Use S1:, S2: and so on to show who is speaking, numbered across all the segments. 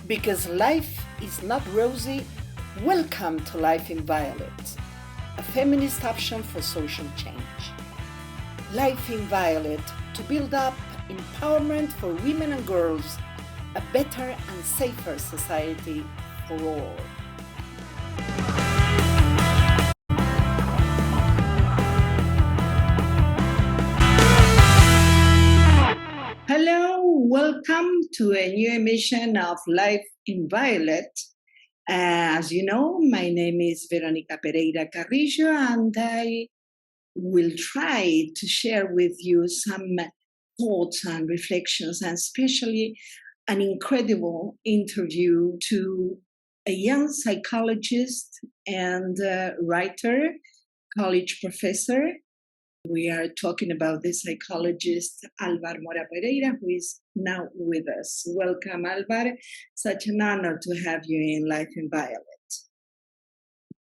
S1: Because life is not rosy, welcome to Life in Violet, a feminist option for social change. Life in Violet to build up empowerment for women and girls, a better and safer society for all. Hello, welcome to a new emission of Life in Violet. As you know, my name is Veronica Pereira Carrillo, and I will try to share with you some thoughts and reflections, and especially an incredible interview to a young psychologist and writer, college professor. We are talking about the psychologist ALVAR MORA PEREYRA, who is now with us. Welcome, ALVAR. Such an honor to have you in Life in Violet.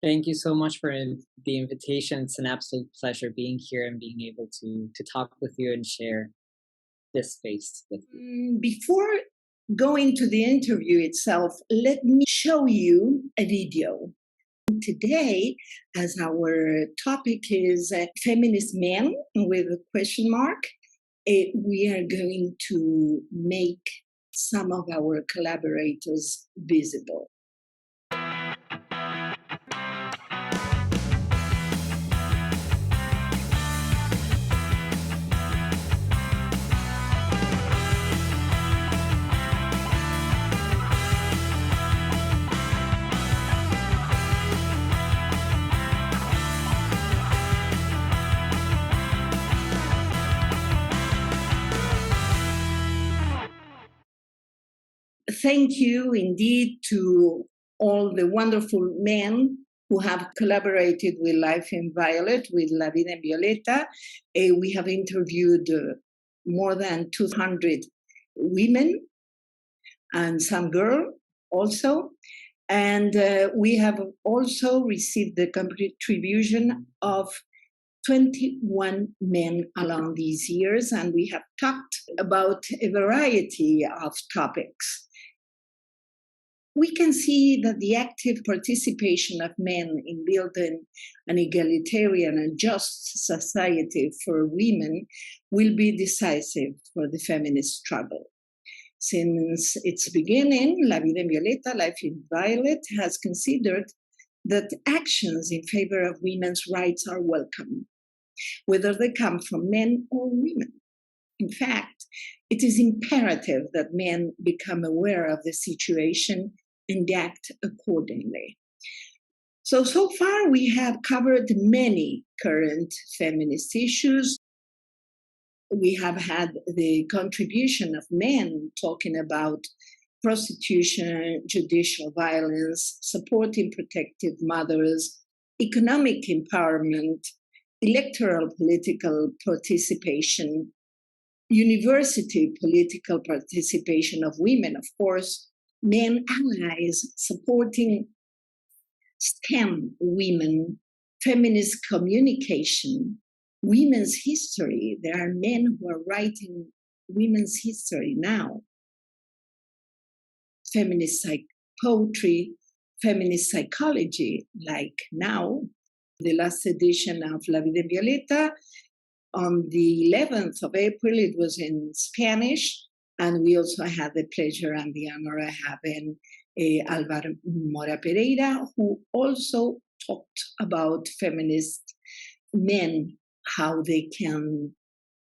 S2: Thank you so much for the invitation. It's an absolute pleasure being here and being able to talk with you and share this space with you.
S1: Before going to the interview itself, let me show you a video. Today, as our topic is feminist men with a question mark, we are going to make some of our collaborators visible. Thank you indeed to all the wonderful men who have collaborated with Life in Violet, with La VIDA and VIOLETA. We have interviewed more than 200 women and some girls also. And we have also received the contribution of 21 men along these years, and we have talked about a variety of topics. We can see that the active participation of men in building an egalitarian and just society for women will be decisive for the feminist struggle. Since its beginning, La VIDA and VIOLETA, Life in Violet, has considered that actions in favor of women's rights are welcome, whether they come from men or women. In fact, it is imperative that men become aware of the situation and act accordingly. So far we have covered many current feminist issues. We have had the contribution of men talking about prostitution, judicial violence, supporting protective mothers, economic empowerment, electoral political participation, university political participation of women, of course, men allies supporting STEM women, feminist communication, women's history. There are men who are writing women's history now. Feminist poetry, feminist psychology, like now, the last edition of La VIDA and VIOLETA, on the 11th of April, it was in Spanish, and we also had the pleasure and the honor of having ALVAR MORA PEREYRA, who also talked about feminist men, how they can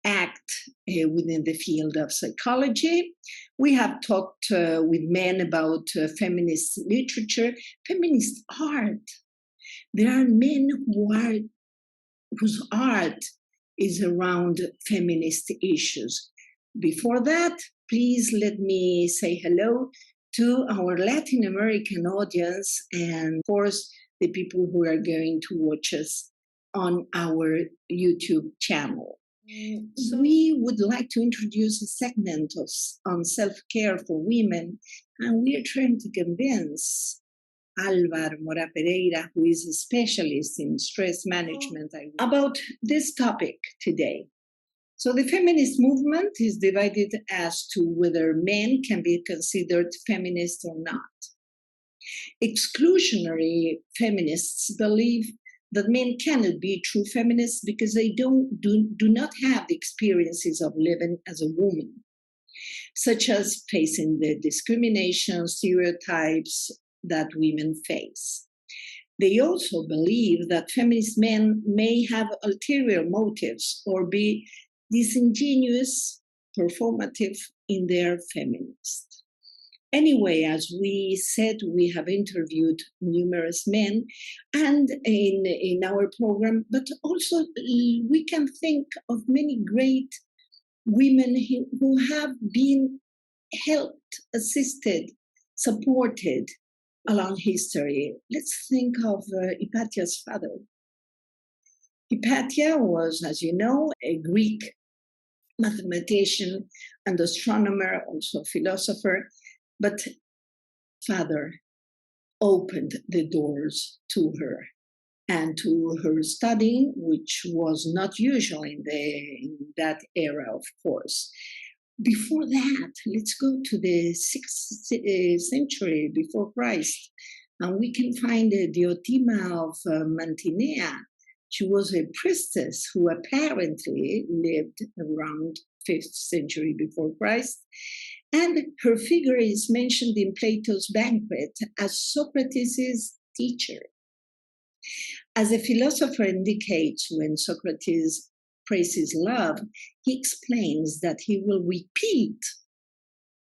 S1: act within the field of psychology. We have talked with men about feminist literature, feminist art. There are men whose art is around feminist issues. Before that, please let me say hello to our Latin American audience and, of course, the people who are going to watch us on our YouTube channel. So we would like to introduce a segment on self-care for women, and we are trying to convince ALVAR MORA PEREYRA, who is a specialist in stress management, about this topic today. So the feminist movement is divided as to whether men can be considered feminist or not. Exclusionary feminists believe that men cannot be true feminists because they do not have the experiences of living as a woman, such as facing the discrimination, stereotypes that women face. They also believe that feminist men may have ulterior motives or be disingenuous, performative in their feminist. Anyway, as we said, we have interviewed numerous men and in our program, but also we can think of many great women who have been helped, assisted, supported along history. Let's think of Hypatia's father. Hypatia was, as you know, a Greek mathematician and astronomer, also philosopher, but father opened the doors to her and to her studying, which was not usual in that era, of course. Before that, let's go to the 6th century before Christ, and we can find Diotima of Mantinea. She was a priestess who apparently lived around 5th century before Christ, and her figure is mentioned in Plato's Banquet as Socrates' teacher. As a philosopher indicates, when Socrates praises love, he explains that he will repeat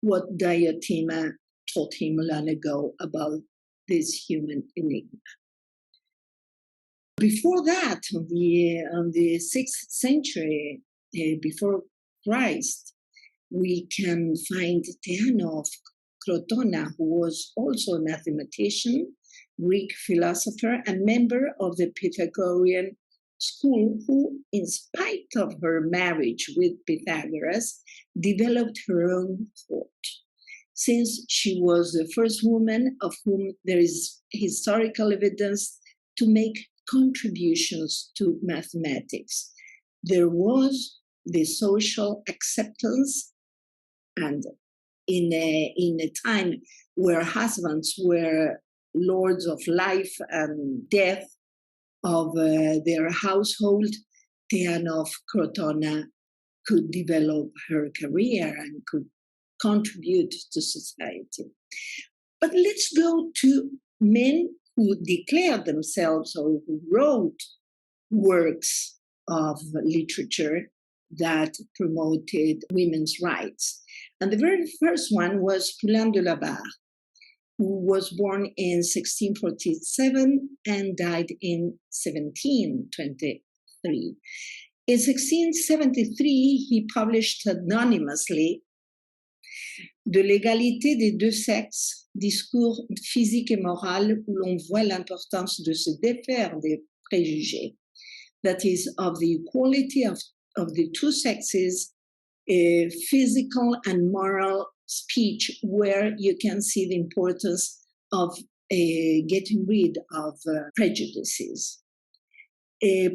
S1: what Diotima taught him long ago about this human enigma. Before that, on the 6th century before Christ, we can find Theon of Crotona, who was also a mathematician, Greek philosopher, and member of the Pythagorean school, who, in spite of her marriage with Pythagoras, developed her own thought, since she was the first woman of whom there is historical evidence to make contributions to mathematics. There was the social acceptance, and in a time where husbands were lords of life and death of their household, Theon of Crotona could develop her career and could contribute to society. But let's go to men who declared themselves or who wrote works of literature that promoted women's rights. And the very first one was Poulain de la Barre, who was born in 1647 and died in 1723. In 1673, he published anonymously De l'égalité des deux sexes, discours physique et moral où l'on voit l'importance de se défaire des préjugés. That is, of the equality of the two sexes, a physical and moral speech, where you can see the importance of getting rid of prejudices.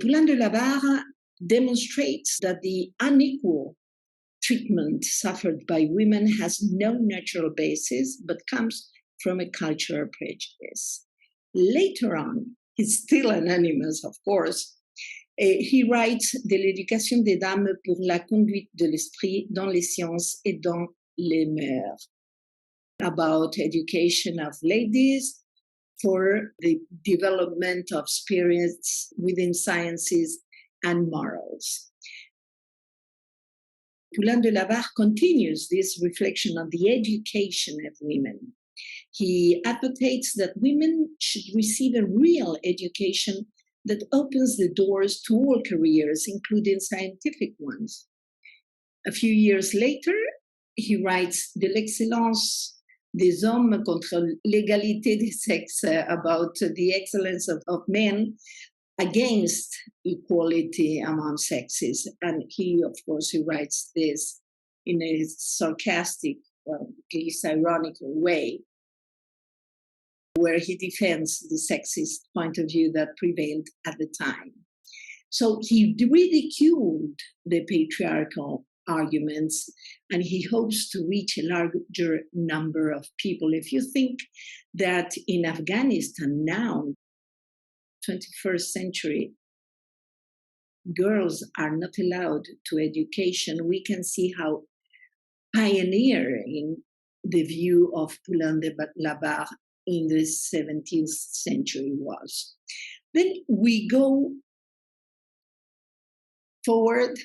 S1: Poulain de la Barre demonstrates that the unequal treatment suffered by women has no natural basis, but comes from a cultural prejudice. Later on, he's still anonymous, of course, he writes de l'éducation des dames pour la conduite de l'esprit dans les sciences et dans les mœurs, about education of ladies for the development of spirits within sciences and morals. Poulain de la Barre continues this reflection on the education of women. He advocates that women should receive a real education that opens the doors to all careers, including scientific ones. A few years later, he writes De l'excellence des hommes contre l'égalité des sexes, about the excellence of men against equality among sexes. And he, of course, he writes this in a sarcastic, well, at least ironical way, where he defends the sexist point of view that prevailed at the time. So he ridiculed the patriarchal arguments, and he hopes to reach a larger number of people. If you think that in Afghanistan now, 21st century, girls are not allowed to education, we can see how pioneering the view of Poulain de la Barre in the 17th century was. Then we go forward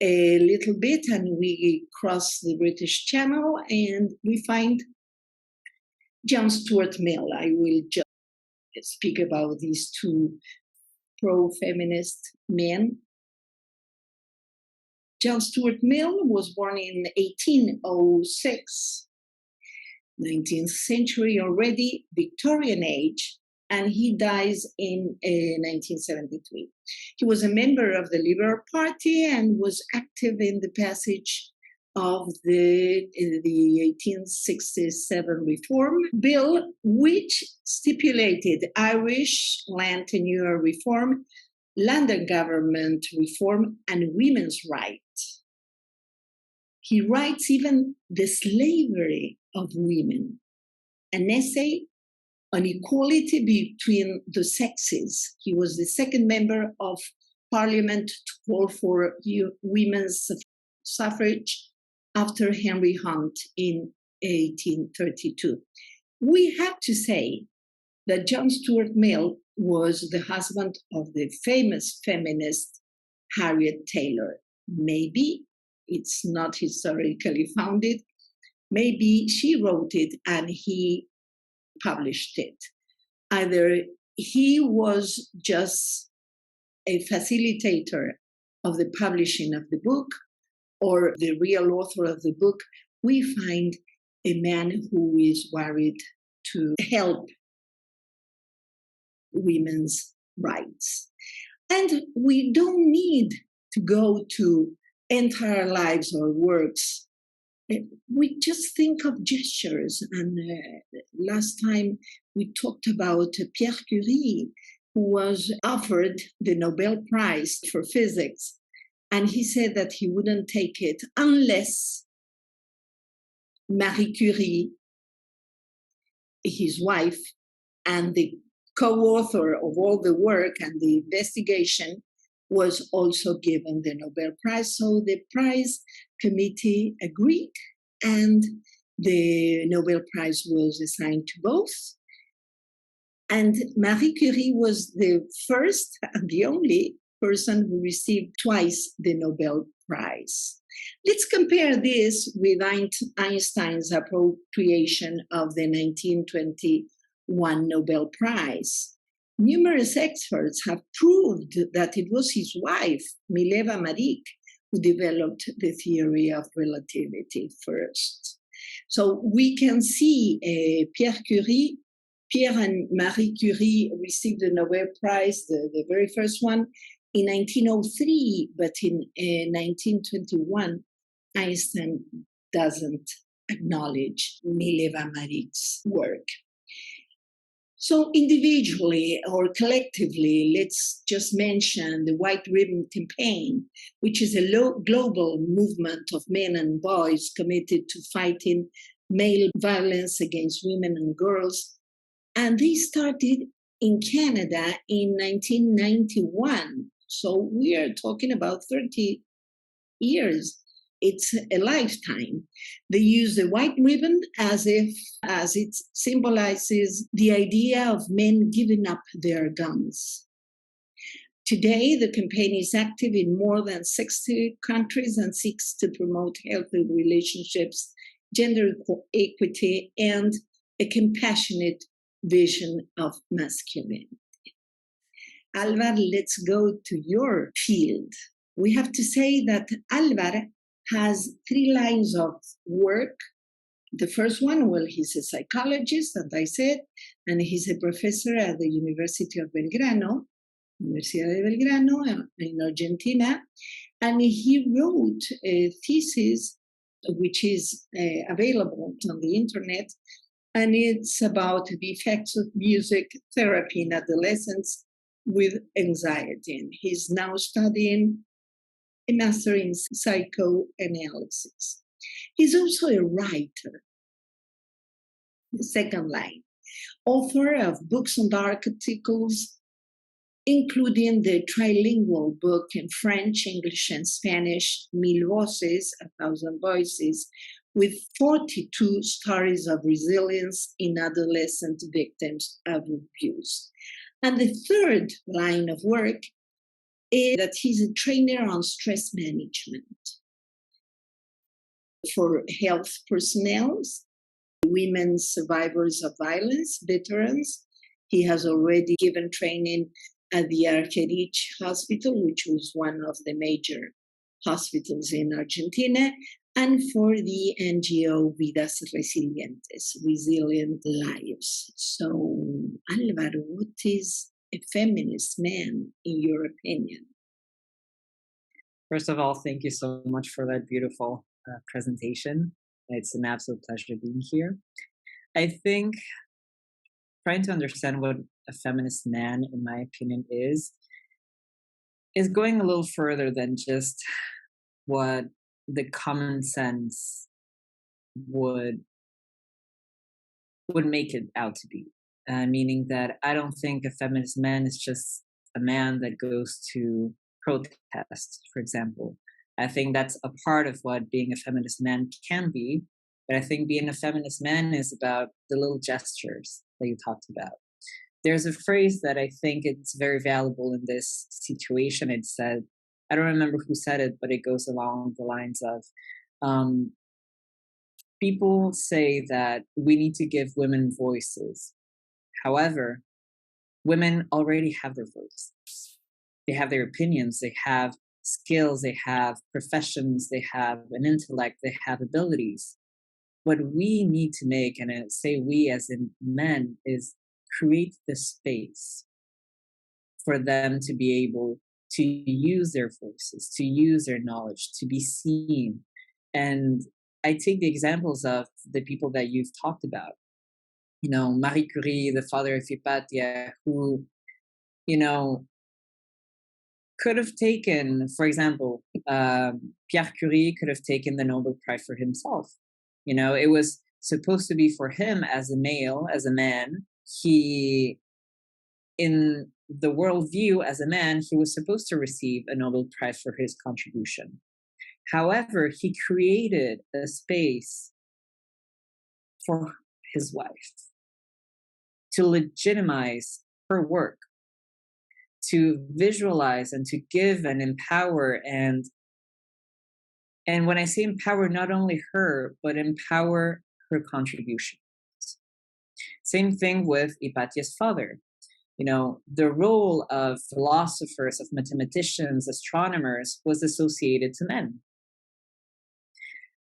S1: a little bit and we cross the British Channel and we find John Stuart Mill. I will just speak about these two pro-feminist men. John Stuart Mill was born in 1806, 19th century already, Victorian age, and he dies in 1973. He was a member of the Liberal Party and was active in the passage of the 1867 Reform Bill, which stipulated Irish land tenure reform, land government reform, and women's rights. He writes even The Slavery of Women, an essay on equality between the sexes. He was the second member of parliament to call for women's suffrage after Henry Hunt in 1832. We have to say that John Stuart Mill was the husband of the famous feminist Harriet Taylor. Maybe it's not historically founded. Maybe she wrote it and he published it. Either he was just a facilitator of the publishing of the book, or the real author of the book. We find a man who is worried to help women's rights. And we don't need to go to entire lives or works. We just think of gestures. And last time we talked about Pierre Curie, who was offered the Nobel Prize for physics. And he said that he wouldn't take it unless Marie Curie, his wife, and the co-author of all the work and the investigation was also given the Nobel Prize. So the prize committee agreed, and the Nobel Prize was assigned to both. And Marie Curie was the first and the only person who received twice the Nobel Prize. Let's compare this with Einstein's appropriation of the 1921 Nobel Prize. Numerous experts have proved that it was his wife, Mileva Maric, who developed the theory of relativity first. So we can see Pierre and Marie Curie received the Nobel Prize, the very first one, in 1903, but in 1921, Einstein doesn't acknowledge Mileva Maric's work. So individually or collectively, let's just mention the White Ribbon Campaign, which is a global movement of men and boys committed to fighting male violence against women and girls. And they started in Canada in 1991. So we are talking about 30 years. It's a lifetime. They use the white ribbon as it symbolizes the idea of men giving up their guns. Today, the campaign is active in more than 60 countries and seeks to promote healthy relationships, gender equity, and a compassionate vision of masculinity. Alvar, let's go to your field. We have to say that Alvar has 3 lines of work. The first one, well, he's a psychologist, as I said, and he's a professor at the University of Belgrano, Universidad de Belgrano in Argentina. And he wrote a thesis, which is available on the internet, and it's about the effects of music therapy in adolescents with anxiety. And he's now studying a master in psychoanalysis. He's also a writer, the second line, author of books and articles, including the trilingual book in French, English, and Spanish, Mil Voces, 1,000 Voices, with 42 stories of resilience in adolescent victims of abuse. And the third line of work is that he's a trainer on stress management for health personnel, women survivors of violence, veterans. He has already given training at the Argerich Hospital, which was one of the major hospitals in Argentina, and for the NGO Vidas Resilientes, Resilient Lives. So, Alvaro, what is a feminist man, in your opinion?
S2: First of all, thank you so much for that beautiful presentation. It's an absolute pleasure being here. I think trying to understand what a feminist man, in my opinion, is going a little further than just what the common sense would make it out to be. Meaning that I don't think a feminist man is just a man that goes to protest, for example. I think that's a part of what being a feminist man can be. But I think being a feminist man is about the little gestures that you talked about. There's a phrase that I think it's very valuable in this situation. It said, I don't remember who said it, but it goes along the lines of, people say that we need to give women voices. However, women already have their voices. They have their opinions, they have skills, they have professions, they have an intellect, they have abilities. What we need to make, and I say we as in men, is create the space for them to be able to use their voices, to use their knowledge, to be seen. And I take the examples of the people that you've talked about. You know, Marie Curie, the father of Hypatia, who, you know, could have taken, for example, Pierre Curie could have taken the Nobel Prize for himself. You know, it was supposed to be for him as a male, as a man. He, in the worldview as a man, he was supposed to receive a Nobel Prize for his contribution. However, he created a space for his wife to legitimize her work, to visualize and to give and empower. And when I say empower, not only her, but empower her contributions. Same thing with Hypatia's father. You know, the role of philosophers, of mathematicians, astronomers was associated to men.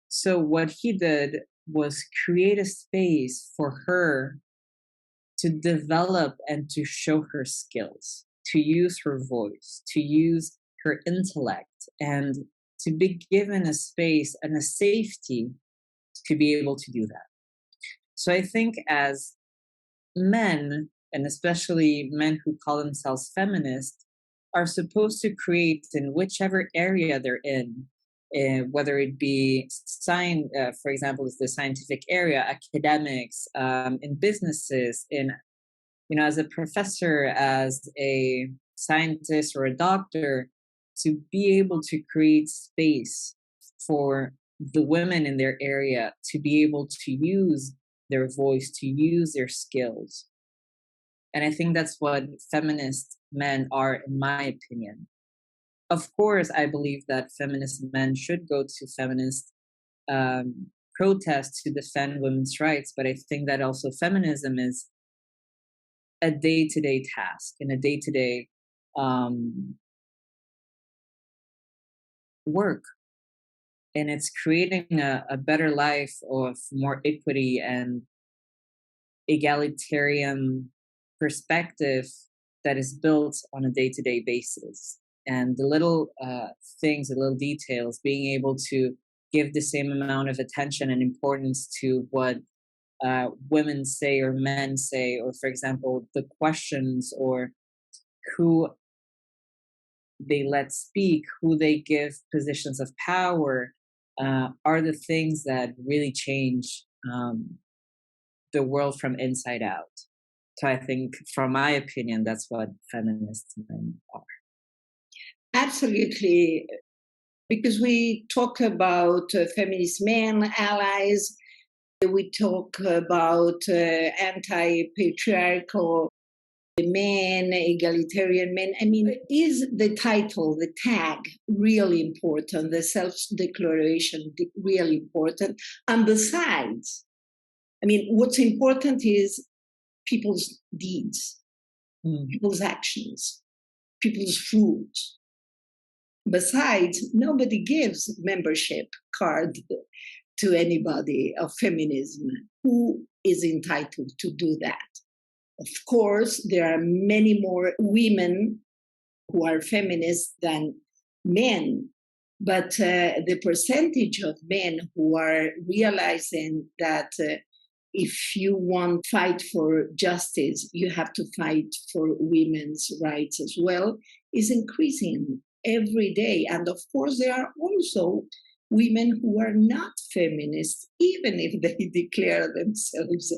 S2: So what he did was create a space for her to develop and to show her skills, to use her voice, to use her intellect, and to be given a space and a safety to be able to do that. So I think as men, and especially men who call themselves feminists, are supposed to create in whichever area they're in, whether it be science, for example, is the scientific area, academics, in businesses, in, you know, as a professor, as a scientist or a doctor, to be able to create space for the women in their area to be able to use their voice, to use their skills. And I think that's what feminist men are, in my opinion. Of course, I believe that feminist men should go to feminist protests to defend women's rights, but I think that also feminism is a day-to-day task and a day-to-day work. And it's creating a better life of more equity and egalitarian perspective that is built on a day-to-day basis. And the little things, the little details, being able to give the same amount of attention and importance to what women say or men say, or for example, the questions or who they let speak, who they give positions of power, are the things that really change the world from inside out. So I think, from my opinion, that's what feminist men are.
S1: Absolutely. Because we talk about feminist men, allies, we talk about anti-patriarchal men, egalitarian men. I mean, is the title, the tag, really important? The self-declaration really important? And besides, I mean, what's important is people's deeds, people's actions, people's fruits. Besides, nobody gives membership card to anybody of feminism. Who is entitled to do that? Of course, there are many more women who are feminists than men, but the percentage of men who are realizing that if you want to fight for justice, you have to fight for women's rights as well, is increasing every day. And of course, there are also women who are not feminists, even if they declare themselves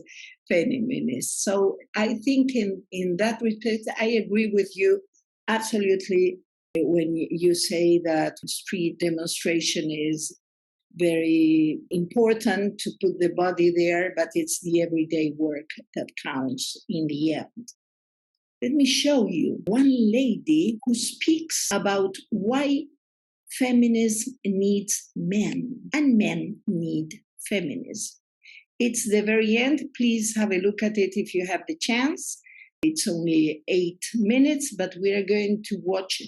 S1: feminists. So I think in that respect, I agree with you absolutely when you say that street demonstration is very important to put the body there, but it's the everyday work that counts in the end. Let me show you one lady who speaks about why feminism needs men and men need feminism. It's the very end. Please have a look at it if you have the chance. It's only 8 minutes, but we are going to watch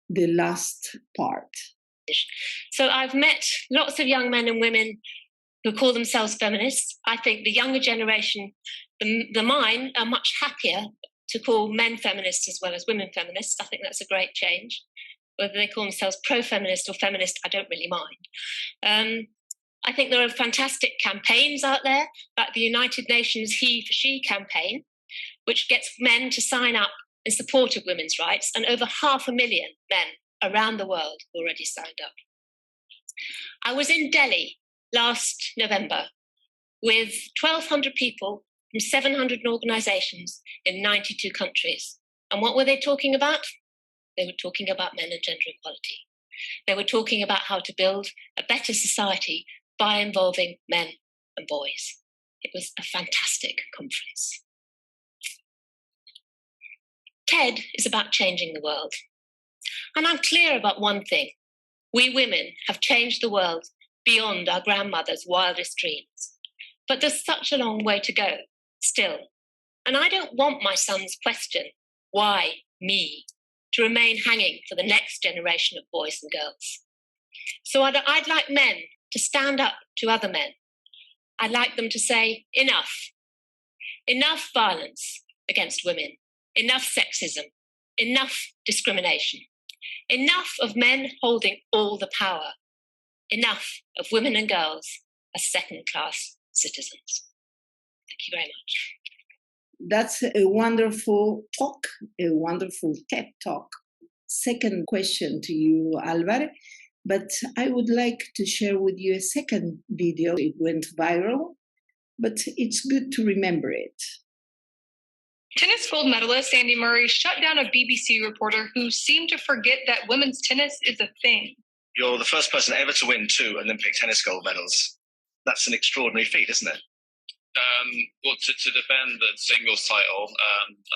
S1: the last part.
S3: So I've met lots of young men and women who call themselves feminists. I think the younger generation, the mine, are much happier to call men feminists as well as women feminists. I think that's a great change. Whether they call themselves pro-feminist or feminist, I don't really mind. I think there are fantastic campaigns out there, like the United Nations He for She campaign, which gets men to sign up in support of women's rights, and over 500,000 men around the world already signed up. I was in Delhi last November with 1,200 people from 700 organizations in 92 countries. And what were they talking about? They were talking about men and gender equality. They were talking about how to build a better society by involving men and boys. It was a fantastic conference. TED is about changing the world. And I'm clear about one thing. We women have changed the world beyond our grandmother's wildest dreams. But there's such a long way to go, still. And I don't want my son's question, why me, to remain hanging for the next generation of boys and girls. So I'd like men to stand up to other men. I'd like them to say, enough. Enough violence against women. Enough sexism. Enough discrimination. Enough of men holding all the power. Enough of women and girls as second-class citizens. Thank you very much.
S1: That's a wonderful talk, a wonderful TED talk. Second question to you, Alvar, but I would like to share with you a second video. It went viral, but it's good to remember it.
S4: Tennis gold medalist Andy Murray shut down a BBC reporter who seemed to forget that women's tennis is a thing.
S5: You're the first person ever to win 2 Olympic tennis gold medals. That's an extraordinary feat, isn't it?
S6: Well, to defend the singles title,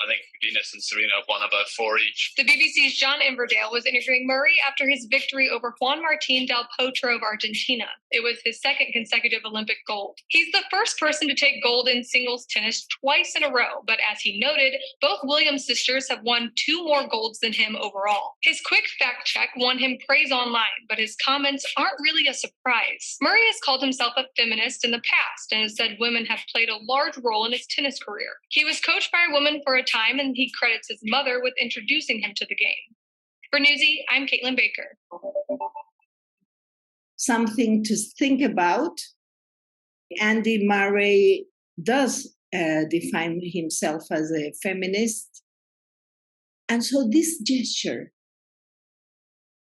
S6: I think Venus and Serena have won about 4 each.
S4: The BBC's John Inverdale was interviewing Murray after his victory over Juan Martín del Potro of Argentina. It was his second consecutive Olympic gold. He's the first person to take gold in singles tennis twice in a row, but as he noted, both Williams sisters have won 2 more golds than him overall. His quick fact check won him praise online, but his comments aren't really a surprise. Murray has called himself a feminist in the past and has said women have played a large role in his tennis career. He was coached by a woman for a time, and he credits his mother with introducing him to the game. For Newsy, I'm Caitlin Baker.
S1: Something to think about. Andy Murray does define himself as a feminist. And so this gesture,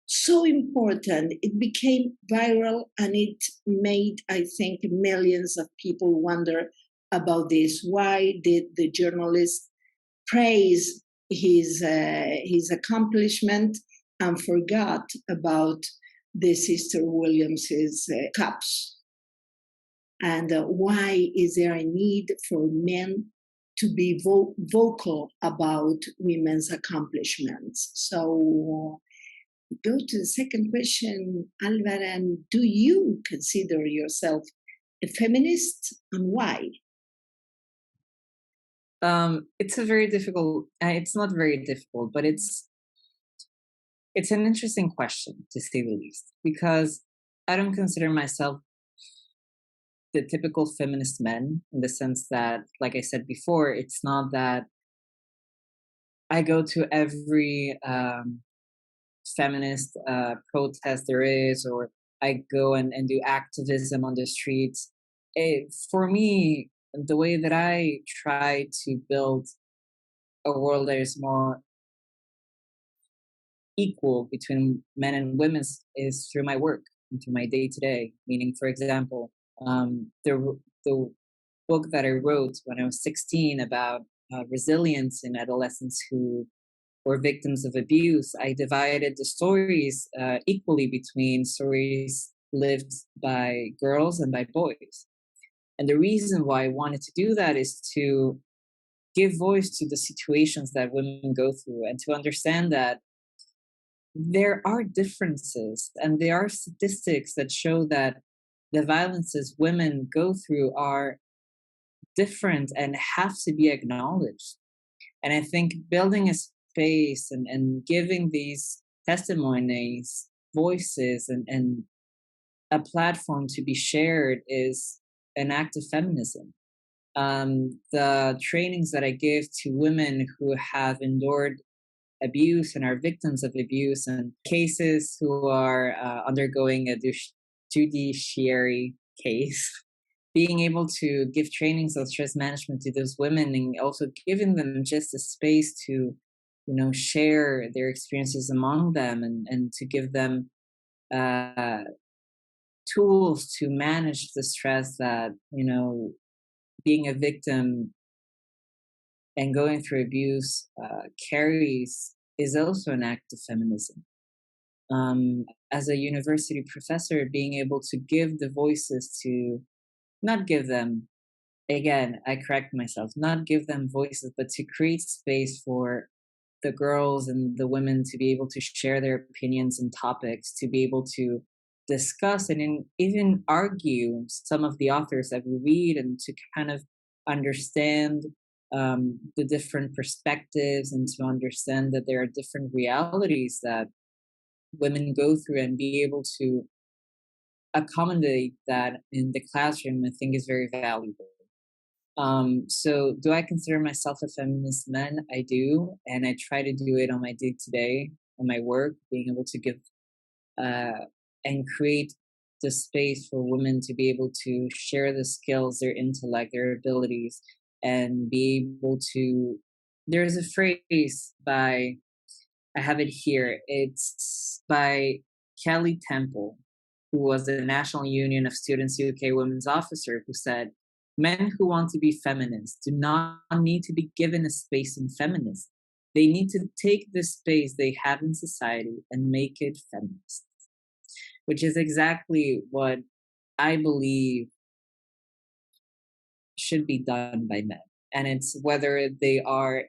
S1: so important, it became viral, and it made, I think, millions of people wonder about this. Why did the journalist praise his accomplishment and forgot about the Sister Williams's cups? And why is there a need for men to be vocal about women's accomplishments? So go to the second question, Alvar, and do you consider yourself a feminist, and why?
S2: It's a very difficult, it's not very difficult, but it's an interesting question, to say the least, because I don't consider myself the typical feminist men, in the sense that, like I said before, it's not that I go to every feminist protest there is, or I go and do activism on the streets. For me, the way that I try to build a world that is more equal between men and women is through my work and through my day-to-day. Meaning, for example, the book that I wrote when I was 16 about resilience in adolescents who were victims of abuse, I divided the stories equally between stories lived by girls and by boys. And the reason why I wanted to do that is to give voice to the situations that women go through, and to understand that there are differences, and there are statistics that show that the violences women go through are different and have to be acknowledged. And I think building a space and giving these testimonies voices and a platform to be shared is an act of feminism. The trainings that I give to women who have endured abuse and are victims of abuse, and cases who are undergoing a judiciary case, being able to give trainings of stress management to those women, and also giving them just a space to, share their experiences among them, and to give them tools to manage the stress that, being a victim and going through abuse carries, is also an act of feminism. As a university professor, being able to give the voices to, not give them, again, I correct myself, not give them voices, but to create space for the girls and the women to be able to share their opinions and topics, to be able to discuss and even argue some of the authors that we read, and to kind of understand the different perspectives, and to understand that there are different realities that women go through, and be able to accommodate that in the classroom, I think is very valuable. So do I consider myself a feminist man? I do, and I try to do it on my day-to-day, on my work, being able to give and create the space for women to be able to share the skills, their intellect, their abilities, and be able to, there's a phrase by, I have it here, it's by Kelly Temple, who was the National Union of Students UK women's officer, who said, men who want to be feminists do not need to be given a space in feminism. They need to take the space they have in society and make it feminist, which is exactly what I believe should be done by men. And it's whether they are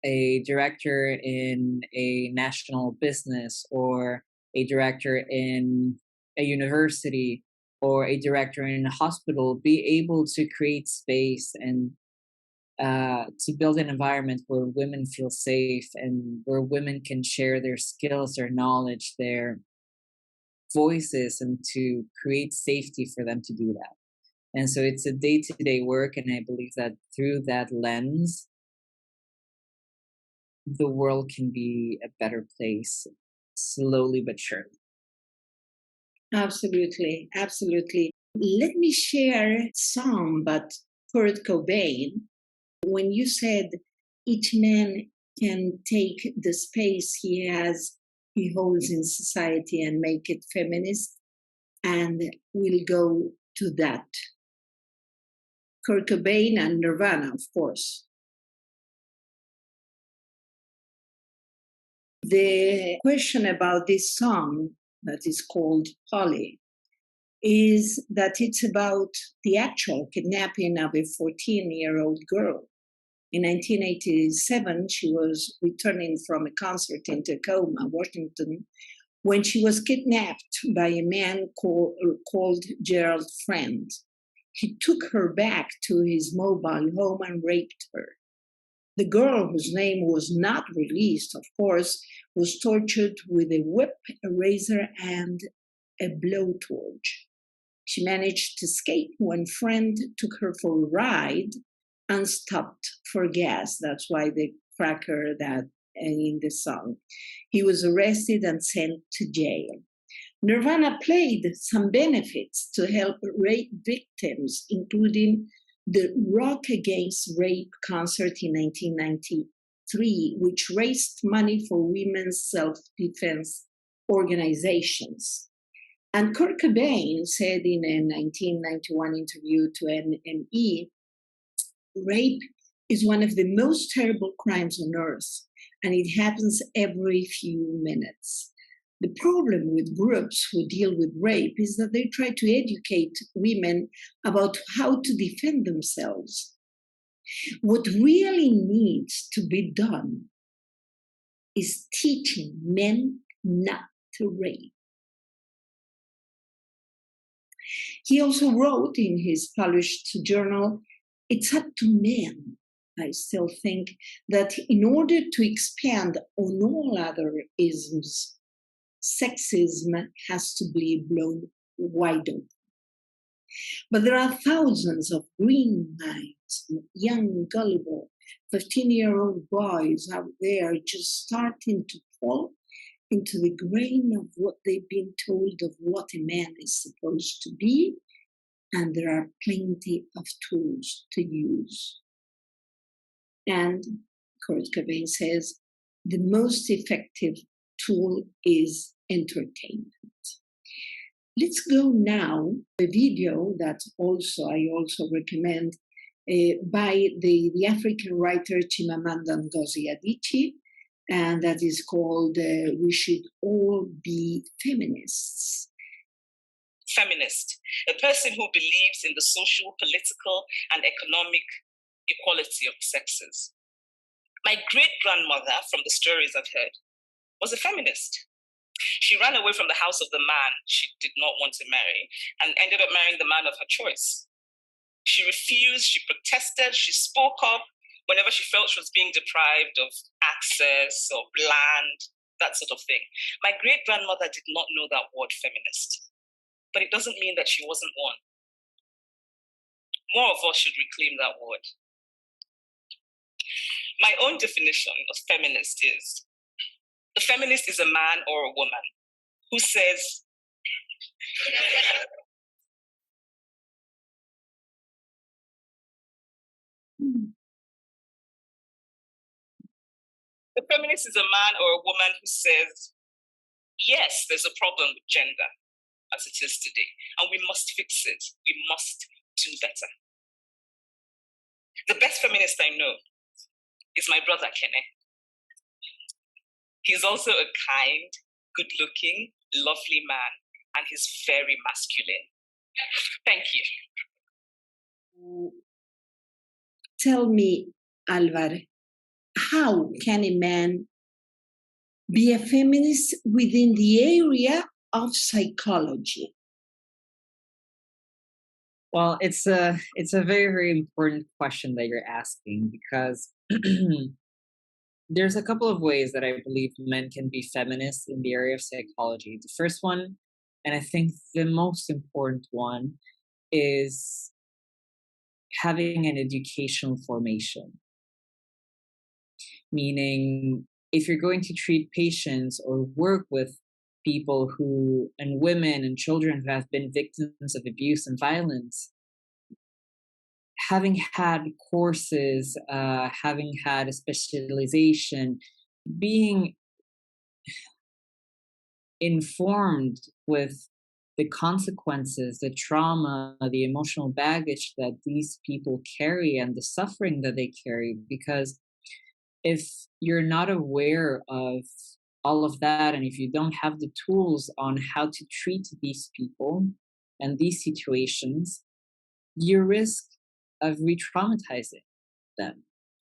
S2: a director in a national business, or a director in a university, or a director in a hospital, be able to create space and to build an environment where women feel safe, and where women can share their skills, their knowledge, their voices, and to create safety for them to do that. And so it's a day-to-day work, and I believe that through that lens, the world can be a better place, slowly but surely.
S1: Absolutely, absolutely. Let me share some, but Kurt Cobain, when you said each man can take the space he holds in society and make it feminist, and we'll go to that. Kurt Cobain and Nirvana, of course. The question about this song that is called Polly is that it's about the actual kidnapping of a 14-year-old girl. In 1987, she was returning from a concert in Tacoma, Washington, when she was kidnapped by a man called Gerald Friend. He took her back to his mobile home and raped her. The girl, whose name was not released, of course, was tortured with a whip, a razor, and a blowtorch. She managed to escape when Friend took her for a ride and stopped for gas. That's why they crack her that in the song. He was arrested and sent to jail. Nirvana played some benefits to help rape victims, including the Rock Against Rape concert in 1993, which raised money for women's self-defense organizations. And Kurt Cobain said in a 1991 interview to NME, rape is one of the most terrible crimes on earth, and it happens every few minutes. The problem with groups who deal with rape is that they try to educate women about how to defend themselves. What really needs to be done is teaching men not to rape. He also wrote in his published journal, "It's up to men, I still think, that in order to expand on all other isms, sexism has to be blown wide open. But there are thousands of green minds, young, gullible, 15-year-old boys out there just starting to fall into the grain of what they've been told of what a man is supposed to be, and there are plenty of tools to use." And Kurt Cobain says, the most effective tool is entertainment. Let's go now to a video that I also recommend by the African writer Chimamanda Ngozi Adichie, and that is called "We Should All Be Feminists."
S7: Feminist, a person who believes in the social, political, and economic equality of the sexes. My great-grandmother, from the stories I've heard, was a feminist. She ran away from the house of the man she did not want to marry and ended up marrying the man of her choice. She refused, she protested, she spoke up whenever she felt she was being deprived of access or land, that sort of thing. My great-grandmother did not know that word feminist, but it doesn't mean that she wasn't one. More of us should reclaim that word. My own definition of feminist is, a feminist is a man or a woman who says, the feminist is a man or a woman who says, yes, there's a problem with gender as it is today, and we must fix it. We must do better. The best feminist I know is my brother, Kene. He's also a kind, good-looking, lovely man, and he's very masculine. Thank you.
S1: Tell me, Alvar, how can a man be a feminist within the area of psychology?
S2: Well, it's a very, very important question that you're asking, because there's a couple of ways that I believe men can be feminists in the area of psychology. The first one, and I think the most important one, is having an educational formation. Meaning, if you're going to treat patients or work with people and women and children who have been victims of abuse and violence, having had courses, having had a specialization, being informed with the consequences, the trauma, the emotional baggage that these people carry and the suffering that they carry. Because if you're not aware of all of that, and if you don't have the tools on how to treat these people and these situations, you risk of re-traumatizing them.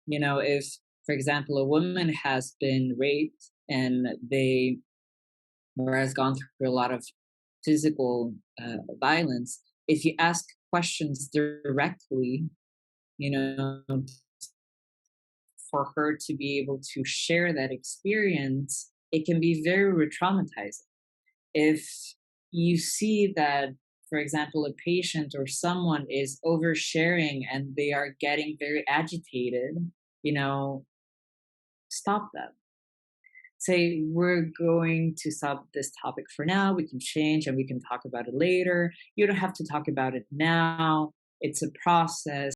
S2: You know, if, for example, a woman has been raped and or has gone through a lot of physical violence, if you ask questions directly, you know, for her to be able to share that experience, it can be very re-traumatizing. If you see that, for example, a patient or someone is oversharing and they are getting very agitated, you know, stop them. Say, we're going to stop this topic for now. We can change and we can talk about it later. You don't have to talk about it now. It's a process.